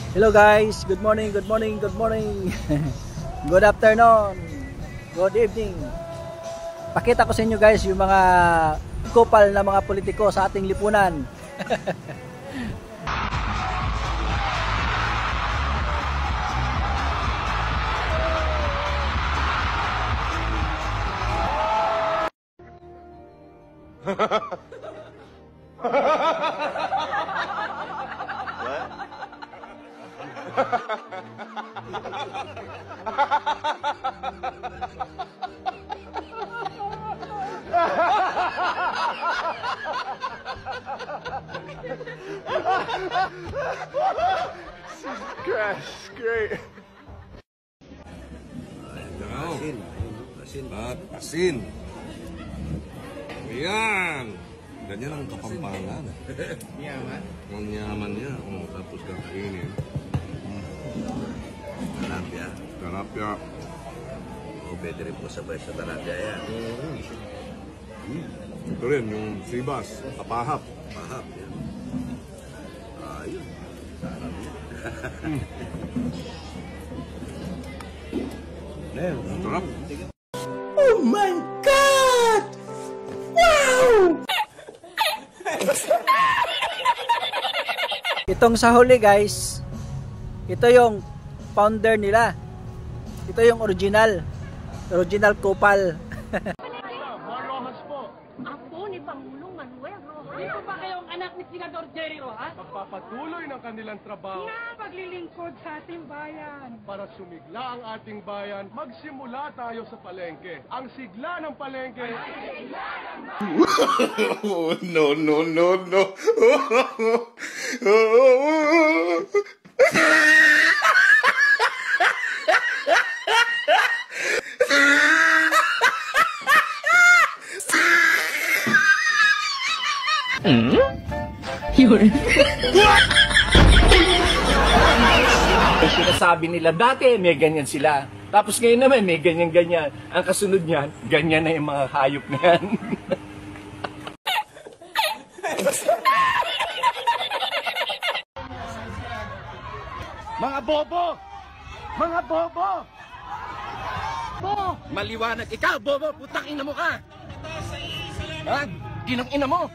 Hello guys, good morning, good morning, good morning. Good afternoon, good evening. Pakita ko sa inyo guys yung mga kupal na mga politiko sa ating lipunan. Crash, great. Asin. Ayan. Ganyan ang Kapampangan. Yaman. Ang yaman niya. Oh, tapos kakainin. Talapia. Talapia. O, pwede rin po sabay sa talapia yan. Ito rin, yung sibas. Kapahap. Mahap yan. Ayun. Sarap yan. Ang sarap. Oh my God! Wow! Itong sa huli guys, ito yung founder nila. Ito yung original kupal. Rojas po. Ako ni Pangulong Manuel Rojas. Ito ba kayong anak ni Senador Jerry Rojas? Pagpapatuloy ng kanilang trabaho Na paglilingkod sa ating bayan. para sumigla ang ating bayan, magsimula tayo sa palengke. Ang sigla ng palengke Oh, no, no, no, no. Sinasabi nila dati may ganyan sila. Tapos ngayon naman may ganyan-ganyan. Ang kasunod niyan, ganyan na yung mga hayop na yan. Mga bobo! Mga bobo! Maliwanag ikaw, bobo, putang ina mo ka. Ha? Ginang ina mo.